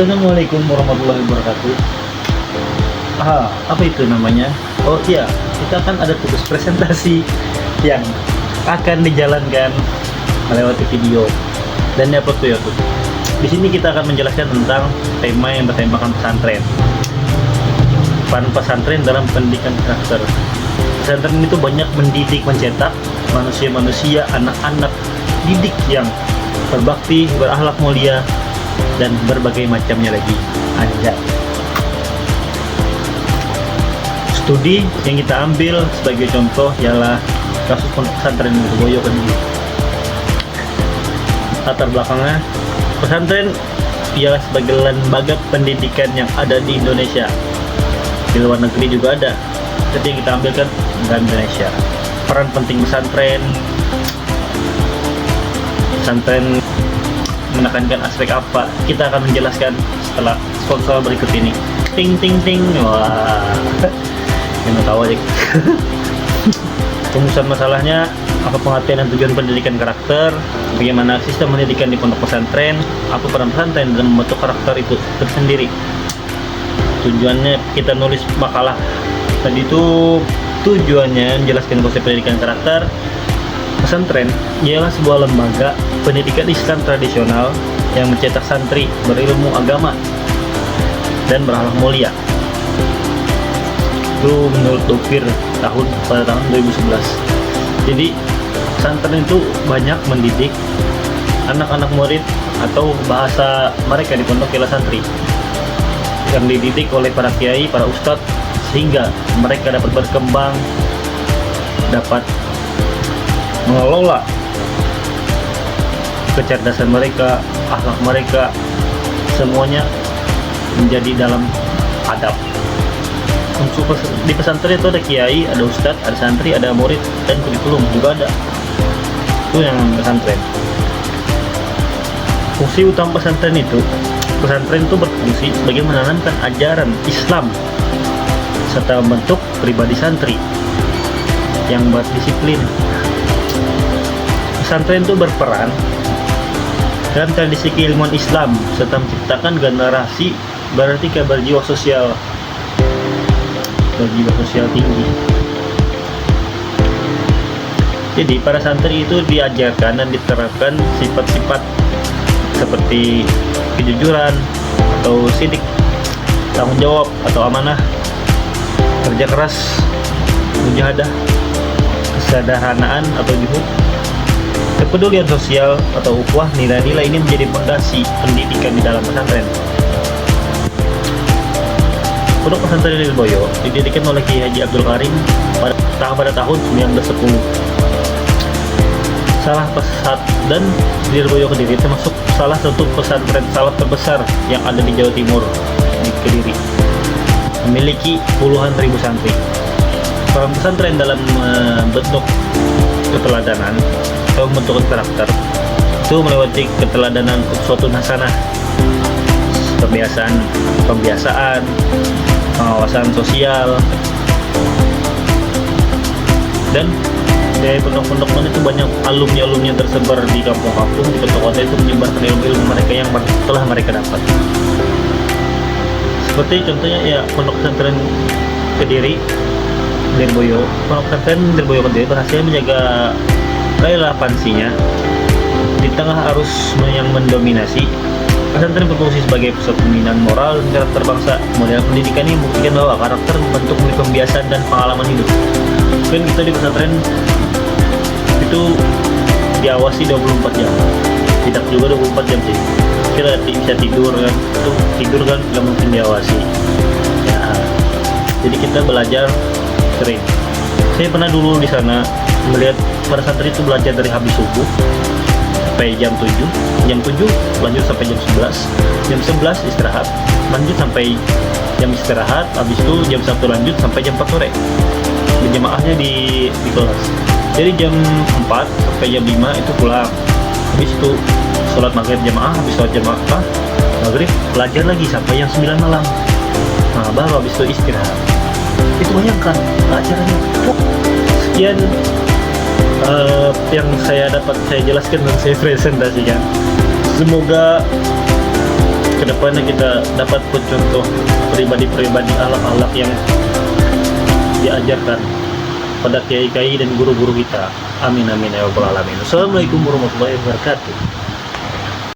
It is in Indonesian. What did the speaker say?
Assalamualaikum warahmatullahi wabarakatuh. Apa itu namanya? Oh iya, kita kan ada tugas presentasi yang akan dijalankan melewati video dan diupload ke YouTube. Di sini kita akan menjelaskan tentang tema yang bertemakan pesantren. Peran pesantren dalam pendidikan karakter. Pesantren itu banyak mendidik, mencetak manusia-manusia, anak-anak didik yang berbakti, berakhlak mulia, dan berbagai macamnya lagi. Anjay. Studi yang kita ambil sebagai contoh ialah kasus pondok pesantren Lirboyo Kediri. Latar belakangnya, pesantren ialah sebagai lembaga pendidikan yang ada di Indonesia. Di luar negeri juga ada, tapi yang kita ambilkan di Indonesia. Peran penting pesantren menekankan aspek apa, kita akan menjelaskan setelah sponsor berikut ini. Ting ting ting. Wah, yang tahu aja. Rumusan masalahnya, apa pengertian dan tujuan pendidikan karakter, bagaimana sistem pendidikan di pondok pesantren, apa peran pesantren dalam membentuk karakter itu tersendiri. Tujuannya kita nulis makalah tadi itu tujuannya menjelaskan konsep pendidikan karakter. Pesantren ialah sebuah lembaga pendidikan Islam tradisional yang mencetak santri berilmu agama dan berakhlak mulia. Itu menurut Dopir pada tahun 2011. Jadi pesantren itu banyak mendidik anak-anak murid, atau bahasa mereka di pondok ialah santri, yang dididik oleh para kiai, para ustadz, sehingga mereka dapat berkembang, dapat mengelola kecerdasan mereka, akhlak mereka, semuanya menjadi dalam adab. Untuk di pesantren itu ada kiai, ada ustadz, ada santri, ada murid, dan kurikulum juga ada. Itu yang pesantren. Fungsi utama pesantren itu berfungsi sebagai menanamkan ajaran Islam serta membentuk pribadi santri yang berdisiplin. Pesantren itu berperan dalam tradisi keilmuan Islam serta menciptakan generasi berjiwa sosial tinggi. Jadi para santri itu diajarkan dan diterapkan sifat-sifat seperti kejujuran atau sidik, tanggung jawab atau amanah, kerja keras, mujahadah, kesederhanaan atau juhud, kepedulian sosial atau ukhuwah. Nilai-nilai ini menjadi fondasi pendidikan di dalam pesantren. Pondok pesantren Lirboyo didirikan oleh Kiai Haji Abdul Karim pada tahun 1910. Salah pesat dan Lirboyo Kediri termasuk salah satu pesantren salaf terbesar yang ada di Jawa Timur, di Kediri, memiliki puluhan ribu santri. Peran pesantren dalam membentuk keteladanan atau membentuk karakter itu melewati keteladanan uswatun hasanah, pembiasaan, pengawasan sosial, dan dari pondok-pondok itu banyak alumni yang tersebar di kampung-kampung, di kota-kota itu menyebarkan ilmu-ilmu mereka yang telah mereka dapat. Seperti contohnya ya pondok pesantren Kediri Lirboyo. Pondok pesantren Lirboyo Kediri berhasil menjaga relevansinya di tengah arus yang mendominasi. Pesantren berfungsi sebagai pusat pembinaan moral dan karakter bangsa. Model pendidikan ini membuktikan bahwa karakter membentuk melalui pembiasaan dan pengalaman hidup. Dan kita di pesantren itu diawasi 24 jam. Tidak juga 24 jam sih. Kita bisa tidur kan, itu tidur kan nggak mungkin diawasi. Ya, jadi kita belajar sering. Saya pernah dulu di sana melihat para santri itu belajar dari habis subuh sampai jam 7 lanjut sampai jam 11 istirahat, lanjut sampai jam istirahat, habis itu jam 1 lanjut sampai jam 4 sore. Berjamaahnya di kelas. Jadi jam 4 sampai jam 5 itu pulang, habis itu sholat maghrib jamaah, habis sholat jamaah maghrib belajar lagi sampai jam 9 malam. Nah baru habis itu istirahat. Itu bayangkan acaranya. Sekian yang saya jelaskan dan saya presentasikan. Semoga kedepannya kita dapat contoh pribadi-pribadi akhlak-akhlak yang diajarkan pada kiai-kiai dan guru-guru kita. Amin amin ya rabbal alamin. Assalamualaikum warahmatullahi wabarakatuh.